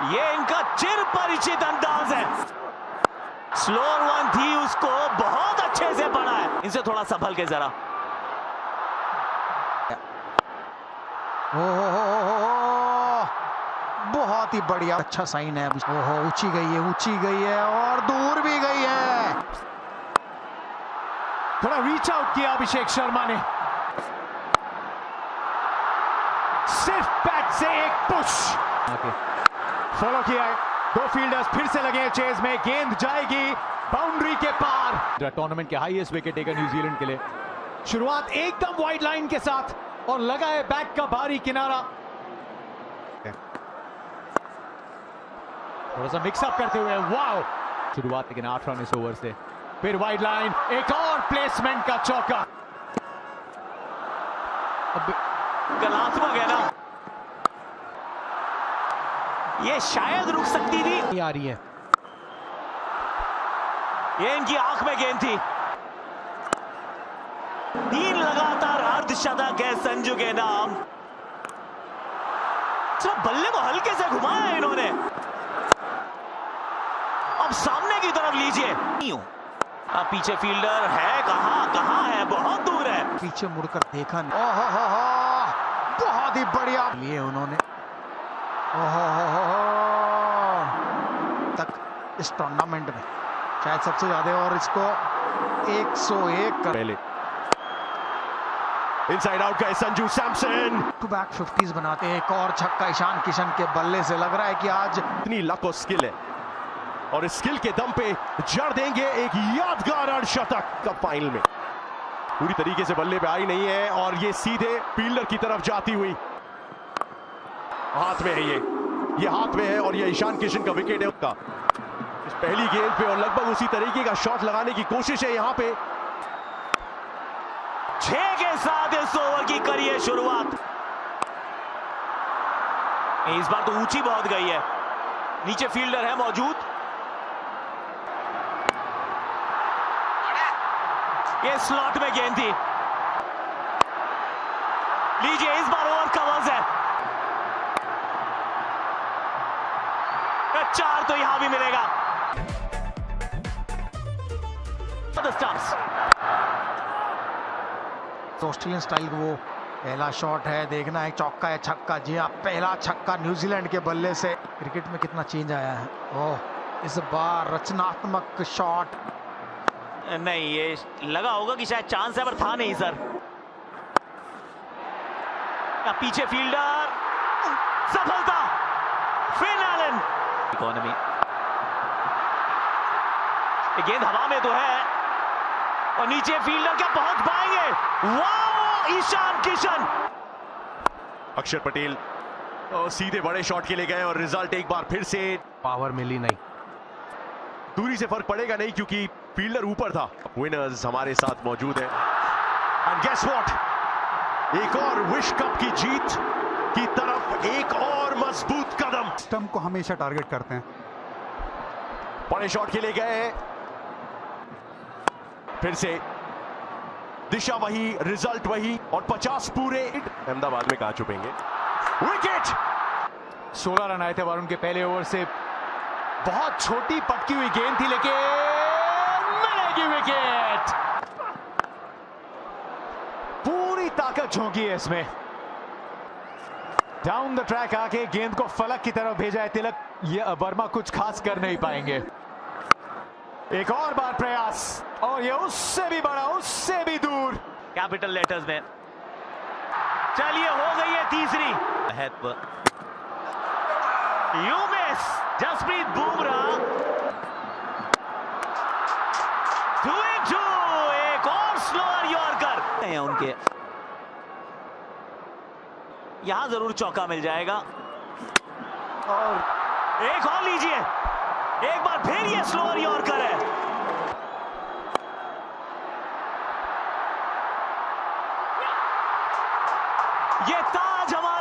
ये इनका चिर परिचित अंदाज है। स्लोअर वन थी, उसको बहुत अच्छे से पढ़ा है। इनसे थोड़ा संभल के जरा। बहुत ही बढ़िया, अच्छा साइन है। ओहो, ऊंची गई है और दूर भी गई है। थोड़ा रीच आउट किया अभिषेक शर्मा ने, सिर्फ बैट से एक पुश फॉलो किया है। दो फील्डर्स फिर से लगे हैं चेज में, गेंद जाएगी बाउंड्री के पार। टूर्नामेंट के हाईएस्ट विकेट टेकर न्यूजीलैंड के लिए। शुरुआत एकदम वाइड लाइन के साथ और लगा है बैक का भारी किनारा। थोड़ा सा मिक्सअप करते हुए, वाओ शुरुआत लेकिन 8 रन इस ओवर से। फिर वाइड लाइन, एक और प्लेसमेंट का चौका। कलात्मक है ना, ये शायद रुक सकती थी। आ रही है, ये इनकी आंख में गेंद थी। 3 लगातार अर्धशतक है संजू के नाम। सिर्फ बल्ले को हल्के से घुमाया है इन्होंने। अब सामने की तरफ लीजिए। अब पीछे फील्डर है, कहां है, बहुत दूर है। पीछे मुड़कर देखा नहीं। बहुत ही बढ़िया लिए उन्होंने। तक इस टूर्नामेंट में शायद सबसे ज्यादा, और इसको 101 कर पहले इनसाइड आउट का Sanju Samson. To back 50s बनाते हैं। एक और छक्का ईशान किशन के बल्ले से। लग रहा है कि आज इतनी लक और स्किल है और इस स्किल के दम पे जड़ देंगे एक यादगार अर्धशतक। कप फाइनल में पूरी तरीके से बल्ले पे आई नहीं है और ये सीधे फील्डर की तरफ जाती हुई हाथ में है। ये हाथ में है और ये ईशान किशन का विकेट है उसका। इस पहली गेंद पे और लगभग उसी तरीके का शॉट लगाने की कोशिश है यहाँ पे। 6 के साथ इस ओवर की करिए शुरुआत। इस बार तो ऊंची बहुत गई है, नीचे फील्डर है मौजूद। ये स्लॉट में गेंद थी। लीजिए, इस बार ओवर कवर्स है। 4 तो यहां भी मिलेगा। ऑस्ट्रेलियन स्टाइल वो पहला शॉट है। देखना है चौका है छक्का। जी हाँ, पहला छक्का न्यूजीलैंड के बल्ले से। क्रिकेट में कितना चेंज आया है। ओह, इस बार रचनात्मक शॉट नहीं, ये लगा होगा कि शायद चांस है, पर था नहीं सर। पीछे फील्डर, सफलता। Finn Allen, economy. गेंद हवा में तो है और नीचे फील्डर क्या पहुंच पाएंगे। वाह, ईशान किशन। अक्षर पटेल सीधे बड़े शॉट के लिए गए और रिजल्ट एक बार फिर से पावर मिली नहीं। दूरी से फर्क पड़ेगा नहीं क्योंकि फील्डर ऊपर था। विनर्स हमारे साथ मौजूद है एंड गेस व्हाट, एक और विश्व कप की जीत की तरफ एक और मजबूत कदम। स्टंप को हमेशा टारगेट करते हैं। बड़े शॉट के लिए गए, फिर से दिशा वही, रिजल्ट वही और 50 पूरे। अहमदाबाद में कहां छुपेंगे। विकेट। 16 रन आए थे वरुण के पहले ओवर से। बहुत छोटी पटकी हुई गेंद थी, लेकिन मिलेगी विकेट। पूरी ताकत झोंकी है इसमें। डाउन द ट्रैक आके गेंद को फलक की तरफ भेजा है तिलक। ये वर्मा कुछ खास कर नहीं पाएंगे। एक और बार प्रयास और ये उससे भी बड़ा, उससे भी दूर। कैपिटल लेटर्स में। चलिए, हो गई है तीसरी। You miss Jasprit Bumrah. 2-2। एक और स्लोअर यॉर्कर है उनके। यहां जरूर चौका मिल जाएगा। और एक और लीजिए, एक बार फिर ये स्लोअर यॉर्कर है। ये ताज हमारा